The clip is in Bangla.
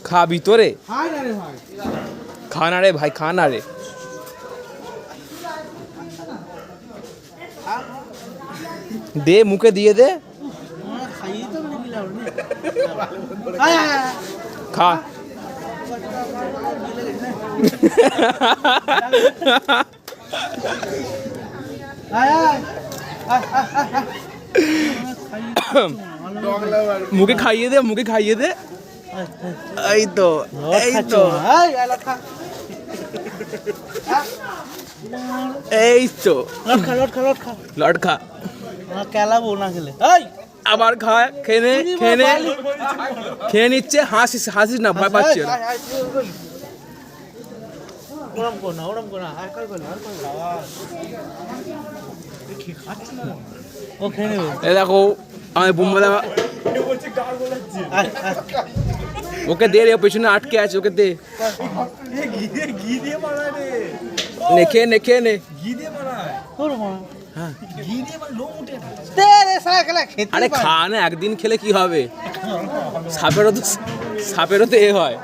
খা ভিতরে খা না রে ভাই, খা না রে। দে মুখে দিয়ে দে, খা। মুখে খাইয়ে দে, মুখে খাইয়ে দে। এই তো, এই তো, এই তো, লট খা। খেলাবো না খেলে আবার খা, খেয়ে নে, খেয়ে নে, খেয়ে নিচ্ছে। হাসিস, হাসিস না, ভয় পাচ্ছে। ওরম কর না, ওরম কর না, ও খেয়ে নেবে। এই দেখো আমি বুমবালা, ওকে দে রে, পেছনে আটকে আছে, ওকে দে। নে খেয়ে নে, খেয়ে নে। হ্যাঁ আরে খা না, একদিন খেলে কি হবে? সাপেরও তো এ হয়।